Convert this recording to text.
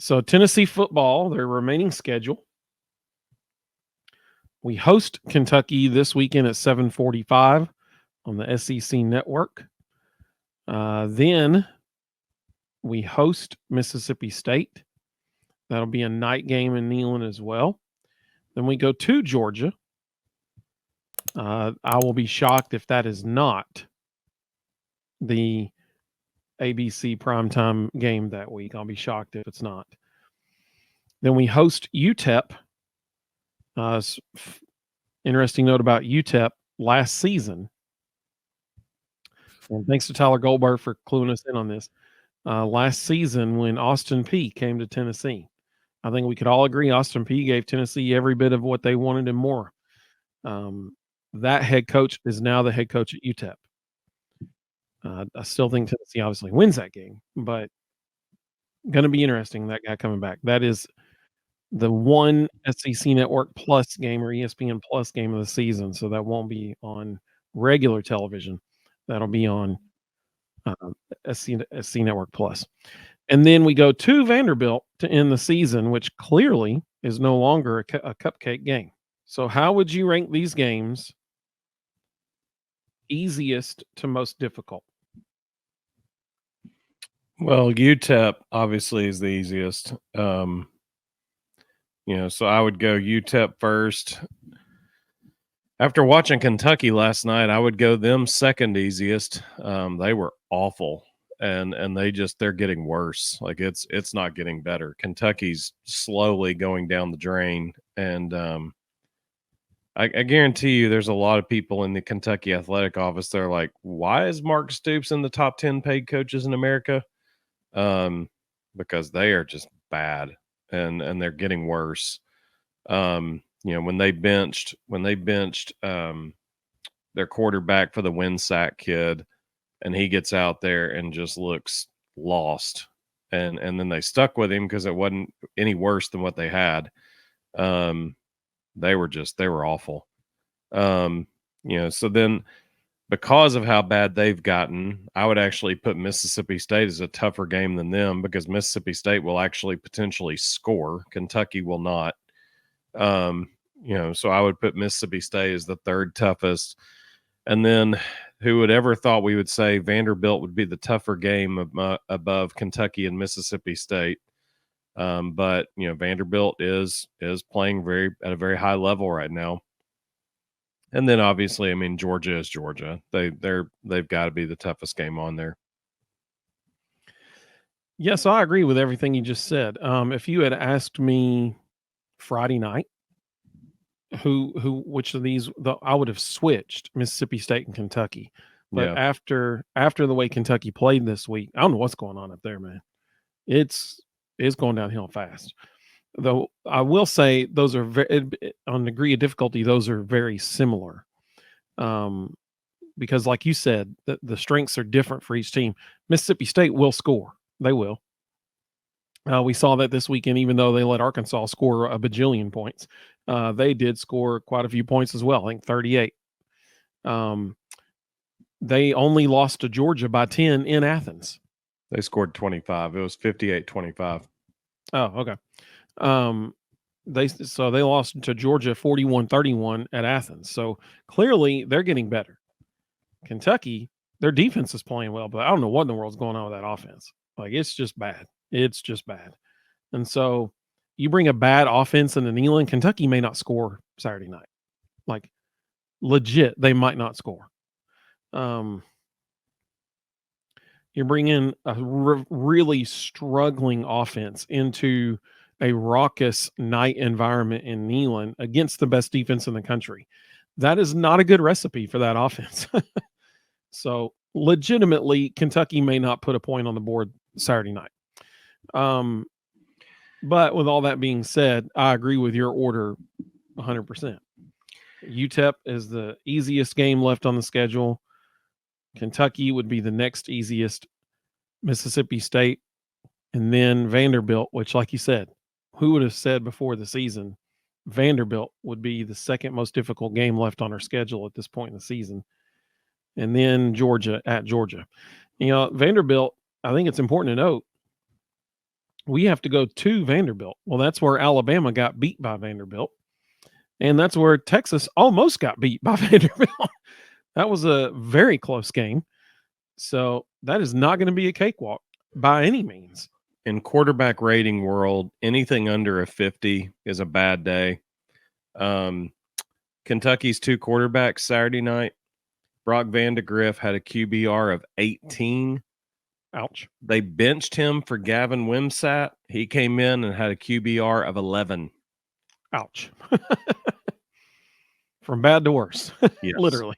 So Tennessee football, their remaining schedule. We host Kentucky this weekend at 7:45 on the SEC network. Then we host Mississippi State. That'll be a night game in Neyland as well. Then we go to Georgia. I will be shocked if that is not the ABC primetime game that week. I'll be shocked if it's not. Then we host UTEP. Interesting note about UTEP last season. And thanks to Tyler Goldberg for cluing us in on this. Last season, when Austin Peay came to Tennessee, I think we could all agree Austin Peay gave Tennessee every bit of what they wanted and more. That head coach is now the head coach at UTEP. I still think Tennessee obviously wins that game, but going to be interesting, that guy coming back. That is the one SEC Network Plus game or ESPN Plus game of the season, so that won't be on regular television. That'll be on SC Network Plus. And then we go to Vanderbilt to end the season, which clearly is no longer a cupcake game. So how would you rank these games easiest to most difficult? Well, UTEP obviously is the easiest. So I would go UTEP first. After watching Kentucky last night, I would go them second easiest. They were awful, and they're getting worse. Like it's not getting better. Kentucky's slowly going down the drain, and I guarantee you, there's a lot of people in the Kentucky athletic office that are like, "Why is Mark Stoops in the top 10 paid coaches in America?" Because they are just bad, and they're getting worse. When they benched their quarterback for the Winsack kid, and he gets out there and just looks lost, and then they stuck with him because it wasn't any worse than what they had. They were awful. So then because of how bad they've gotten, I would actually put Mississippi State as a tougher game than them, because Mississippi State will actually potentially score. Kentucky will not. So I would put Mississippi State as the third toughest. And then who would ever thought we would say Vanderbilt would be the tougher game above Kentucky and Mississippi State. But Vanderbilt is playing at a very high level right now. And then obviously, Georgia is Georgia. They've got to be the toughest game on there. Yes, I agree with everything you just said. If you had asked me Friday night, which of these, I would have switched Mississippi State and Kentucky. But after the way Kentucky played this week, I don't know what's going on up there, man. It's going downhill fast. Though I will say those are on degree of difficulty, those are very similar. Because like you said, the strengths are different for each team. Mississippi State will score. They will. We saw that this weekend, even though they let Arkansas score a bajillion points. They did score quite a few points as well, I think 38. They only lost to Georgia by 10 in Athens. They scored 25. It was 58-25. Oh, okay. They lost to Georgia 41-31 at Athens. So clearly they're getting better. Kentucky, their defense is playing well, but I don't know what in the world's going on with that offense. Like, it's just bad. It's just bad. And so you bring a bad offense into Neyland, Kentucky may not score Saturday night. Like, legit, they might not score. You bring in a really struggling offense into a raucous night environment in Neyland against the best defense in the country. That is not a good recipe for that offense. So legitimately, Kentucky may not put a point on the board Saturday night. But with all that being said, I agree with your order 100%. UTEP is the easiest game left on the schedule. Kentucky would be the next easiest, Mississippi State, and then Vanderbilt, which, like you said, who would have said before the season Vanderbilt would be the second most difficult game left on our schedule at this point in the season? And then Georgia at Georgia. Vanderbilt, I think it's important to note, we have to go to Vanderbilt. Well, that's where Alabama got beat by Vanderbilt. And that's where Texas almost got beat by Vanderbilt. That was a very close game. So that is not going to be a cakewalk by any means. In quarterback rating world, anything under a 50 is a bad day. Kentucky's 2 quarterbacks Saturday night. Brock Vandegrift had a QBR of 18. Ouch. They benched him for Gavin Wimsatt. He came in and had a QBR of 11. Ouch. From bad to worse. Yes. Literally.